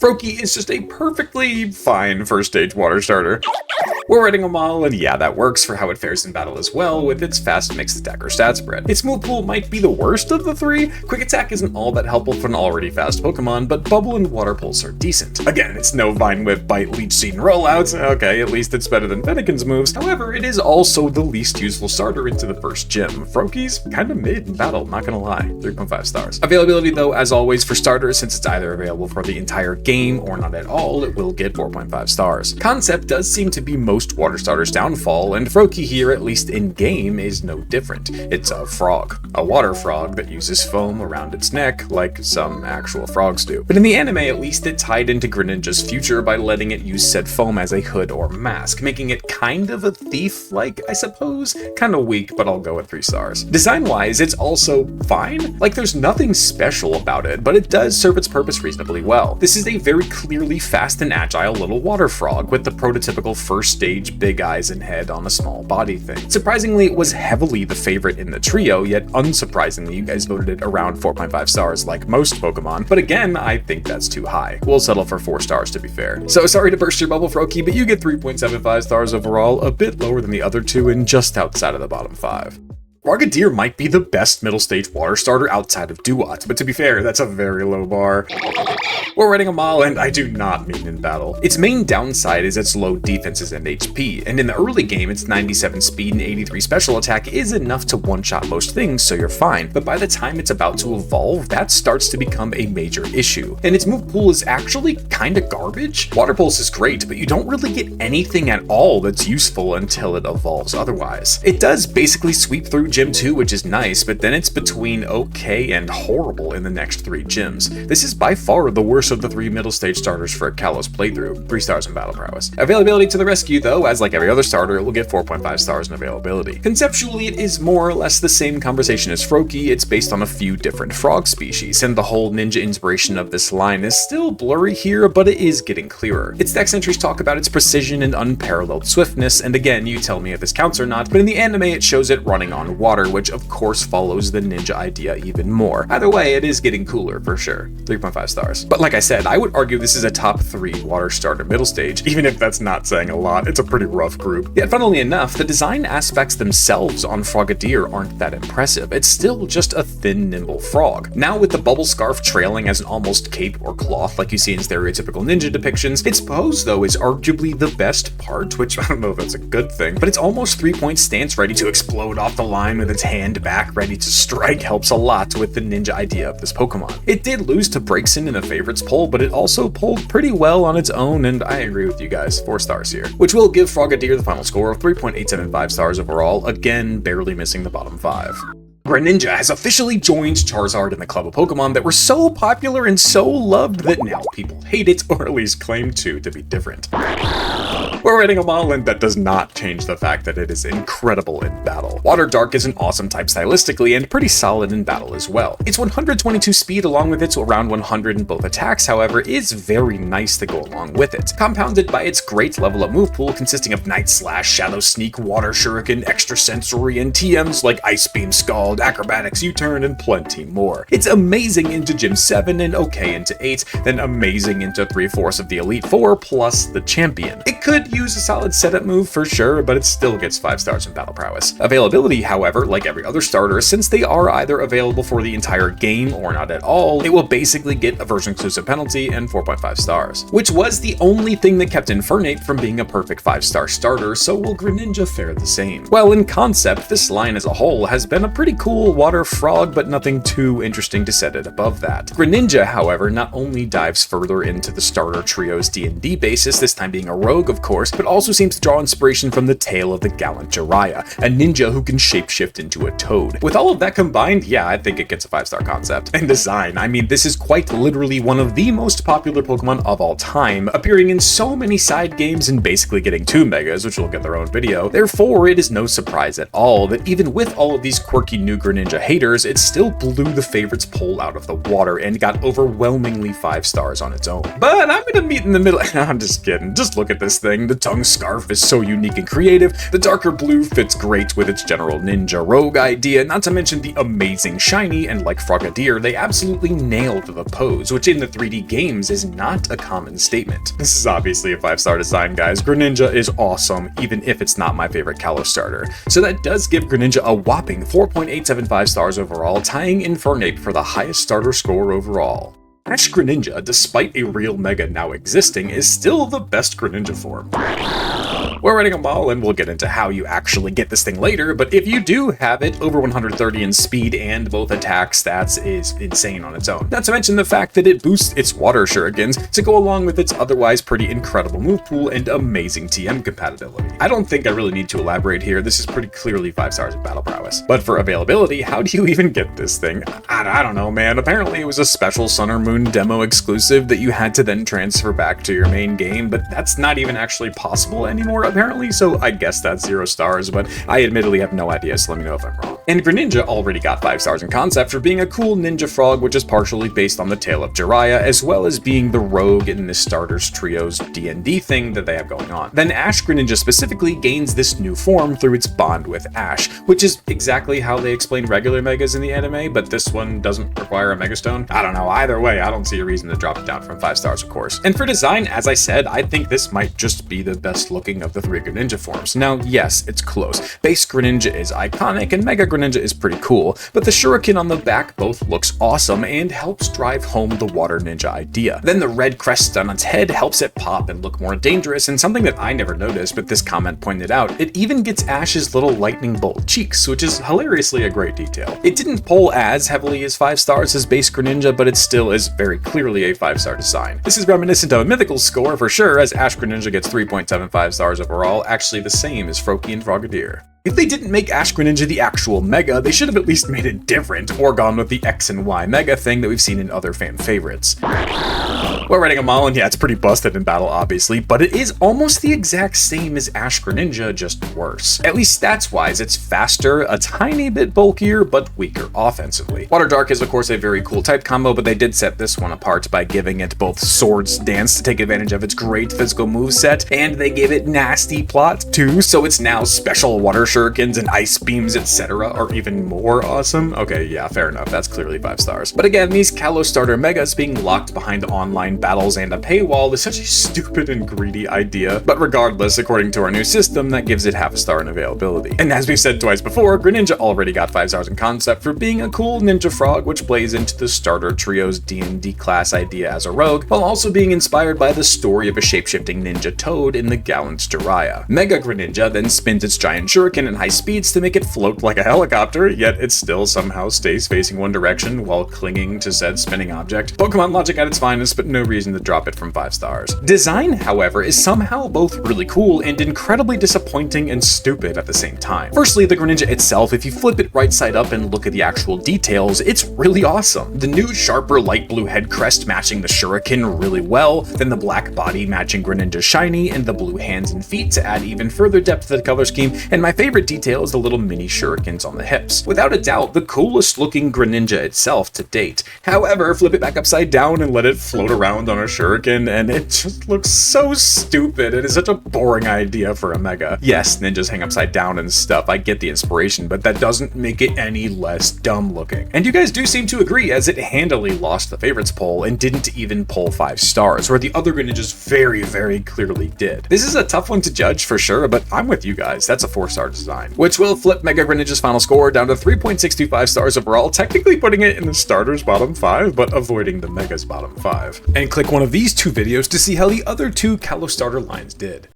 Froakie is just a perfectly fine first stage water starter. We're rating them all, and yeah, that works for how it fares in battle as well, with its fast mixed attack or stat spread. Its move pool might be the worst of the three. Quick attack isn't all that helpful for an already fast Pokemon, but Bubble and Water Pulse are decent. Again, it's no Vine Whip, Bite, Leech Seed, and Rollouts. Okay, at least it's better than Fennekin's moves. However, it is also the least useful starter into the first gym. Froakie's kinda mid in battle, not gonna lie. 3.5 stars. Availability though, as always for starters, since it's either available for the entire game or not at all, it will get 4.5 stars. Concept does seem to be most water starters' downfall, and Froakie here, at least in game, is no different. It's a frog. A water frog that uses foam around its neck, like some actual frogs do. But in the anime, at least, it tied into Greninja's future by letting it use said foam as a hood or mask, making it kind of a thief-like, I suppose? Kinda weak, but I'll go with 3 stars. Design-wise, it's also fine. Like, there's nothing special about it, but it does serve its purpose reasonably well. This is a very clearly fast and agile little water frog with the prototypical first stage big eyes and head on a small body thing. Surprisingly, it was heavily the favorite in the trio, yet unsurprisingly, you guys voted it around 4.5 stars like most Pokemon, but again, I think that's too high. We'll settle for 4 stars to be fair. So sorry to burst your bubble, Froakie, but you get 3.75 stars overall, a bit lower than the other two and just outside of the bottom 5. Frogadier might be the best middle stage water starter outside of Duat, but to be fair, that's a very low bar. We're rating them all, and I do not mean in battle. Its main downside is its low defenses and HP, and in the early game, its 97 speed and 83 special attack is enough to one-shot most things, so you're fine. But by the time it's about to evolve, that starts to become a major issue. And its move pool is actually kinda garbage. Water Pulse is great, but you don't really get anything at all that's useful until it evolves otherwise. It does basically sweep through Gym 2, which is nice, but then it's between okay and horrible in the next 3 gyms. This is by far the worst of the 3 middle stage starters for a Kalos playthrough, 3 stars in battle prowess. Availability to the rescue though, as like every other starter, it will get 4.5 stars in availability. Conceptually, it is more or less the same conversation as Froakie. It's based on a few different frog species, and the whole ninja inspiration of this line is still blurry here, but it is getting clearer. Its text entries talk about its precision and unparalleled swiftness, and again, you tell me if this counts or not, but in the anime it shows it running on water, which of course follows the ninja idea even more. Either way, it is getting cooler for sure. 3.5 stars. But like I said, I would argue this is a top 3 water starter middle stage, even if that's not saying a lot. It's a pretty rough group. Yet funnily enough, the design aspects themselves on Frogadier aren't that impressive. It's still just a thin, nimble frog. Now with the bubble scarf trailing as an almost cape or cloth like you see in stereotypical ninja depictions, its pose though is arguably the best part, which I don't know if that's a good thing, but its almost 3-point stance ready to explode off the line with its hand back ready to strike helps a lot with the ninja idea of this Pokemon. It did lose to Braixen in the favorites poll, but it also pulled pretty well on its own, and I agree with you guys, 4 stars here. Which will give Frogadier the final score of 3.875 stars overall, again barely missing the bottom 5. Greninja has officially joined Charizard in the club of Pokemon that were so popular and so loved that now people hate it, or at least claim to be different. We're rating them all, and that does not change the fact that it is incredible in battle. Water Dark is an awesome type stylistically and pretty solid in battle as well. Its 122 speed along with its around 100 in both attacks, however, is very nice to go along with it, compounded by its great level up move pool consisting of Night Slash, Shadow Sneak, Water Shuriken, Extra Sensory, and TMs like Ice Beam, Scald, Acrobatics, U-Turn, and plenty more. It's amazing into Gym 7 and okay into 8, then amazing into 3/4 of the Elite 4 plus the Champion. It could use a solid setup move for sure, but it still gets 5 stars in battle prowess. Availability, however, like every other starter, since they are either available for the entire game or not at all, it will basically get a version exclusive penalty and 4.5 stars, which was the only thing that kept Infernape from being a perfect 5-star starter, so will Greninja fare the same? Well, in concept, this line as a whole has been a pretty cool water frog, but nothing too interesting to set it above that. Greninja, however, not only dives further into the starter trio's D&D basis, this time being a rogue of course, but also seems to draw inspiration from the tale of the gallant Jiraiya, a ninja who can shapeshift into a toad. With all of that combined, yeah, I think it gets a 5-star concept. And design, I mean, this is quite literally one of the most popular Pokemon of all time, appearing in so many side games and basically getting 2 megas, which will get their own video. Therefore, it is no surprise at all that even with all of these quirky new Greninja haters, it still blew the favorites poll out of the water and got overwhelmingly 5 stars on its own. But I'm gonna meet in the middle. I'm just kidding. Just look at this thing. The tongue scarf is so unique and creative. The darker blue fits great with its general ninja rogue idea, not to mention the amazing shiny, and like Frogadier, they absolutely nailed the pose, which in the 3D games is not a common statement. This is obviously a 5-star design, guys. Greninja is awesome, even if it's not my favorite Kalos starter. So that does give Greninja a whopping 4.875 stars overall, tying Infernape for the highest starter score overall. Ash-Greninja, despite a real Mega now existing, is still the best Greninja form. We're rating them all, and we'll get into how you actually get this thing later, but if you do have it, over 130 in speed and both attack stats is insane on its own. Not to mention the fact that it boosts its water shurikens to go along with its otherwise pretty incredible move pool and amazing TM compatibility. I don't think I really need to elaborate here, this is pretty clearly 5 stars of battle prowess. But for availability, how do you even get this thing? I don't know, man. Apparently it was a special Sun or Moon demo exclusive that you had to then transfer back to your main game, but that's not even actually possible anymore apparently, so I guess that's 0 stars, but I admittedly have no idea, so let me know if I'm wrong. And Greninja already got 5 stars in concept for being a cool ninja frog, which is partially based on the tale of Jiraiya, as well as being the rogue in this starters trio's D&D thing that they have going on. Then Ash-Greninja specifically gains this new form through its bond with Ash, which is exactly how they explain regular Megas in the anime, but this one doesn't require a Mega Stone. I don't know, either way, I don't see a reason to drop it down from 5 stars, of course. And for design, as I said, I think this might just be the best looking of the 3 Greninja forms. Now, yes, it's close. Base Greninja is iconic, and Mega Greninja is pretty cool, but the shuriken on the back both looks awesome and helps drive home the water ninja idea. Then the red crest on its head helps it pop and look more dangerous, and something that I never noticed, but this comment pointed out, it even gets Ash's little lightning bolt cheeks, which is hilariously a great detail. It didn't pull as heavily as 5 stars as Base Greninja, but it still is very clearly a 5-star design. This is reminiscent of a mythical score for sure, as Ash-Greninja gets 3.75 stars overall, actually the same as Froakie and Frogadier. If they didn't make Ash-Greninja the actual Mega, they should have at least made it different, or gone with the X and Y Mega thing that we've seen in other fan favorites. We're rating them all, and yeah, it's pretty busted in battle, obviously, but it is almost the exact same as Ash-Greninja, just worse. At least stats-wise, it's faster, a tiny bit bulkier, but weaker offensively. Water Dark is, of course, a very cool type combo, but they did set this one apart by giving it both Swords Dance to take advantage of its great physical moveset, and they gave it Nasty Plot, too, so it's now special water shurikens and ice beams, etc. are even more awesome. Okay, yeah, fair enough, that's clearly 5 stars. But again, these Kalos starter Megas being locked behind online battles and a paywall is such a stupid and greedy idea, but regardless, according to our new system, that gives it half a star in availability. And as we've said twice before, Greninja already got 5 stars in concept for being a cool ninja frog, which plays into the starter trio's D&D class idea as a rogue, while also being inspired by the story of a shapeshifting ninja toad in the gallant Jiraiya. Mega Greninja then spins its giant shuriken at high speeds to make it float like a helicopter, yet it still somehow stays facing one direction while clinging to said spinning object. Pokemon logic at its finest, but no reason to drop it from 5 stars. Design, however, is somehow both really cool and incredibly disappointing and stupid at the same time. Firstly, the Greninja itself, if you flip it right side up and look at the actual details, it's really awesome. The new sharper light blue head crest matching the shuriken really well, then the black body matching Greninja's shiny, and the blue hands and feet to add even further depth to the color scheme, and my favorite detail is the little mini shurikens on the hips. Without a doubt, the coolest looking Greninja itself to date. However, flip it back upside down and let it float around on a shuriken, and it just looks so stupid. It is such a boring idea for a Mega. Yes, ninjas hang upside down and stuff, I get the inspiration, but that doesn't make it any less dumb looking. And you guys do seem to agree, as it handily lost the favorites poll and didn't even pull 5 stars, where the other Greninjas very clearly did. This is a tough one to judge for sure, but I'm with you guys, that's a 4-star design. Which will flip Mega Greninja's final score down to 3.625 stars overall, technically putting it in the starters bottom 5, but avoiding the Mega's bottom 5. And click one of these 2 videos to see how the other 2 Kalos starter lines did.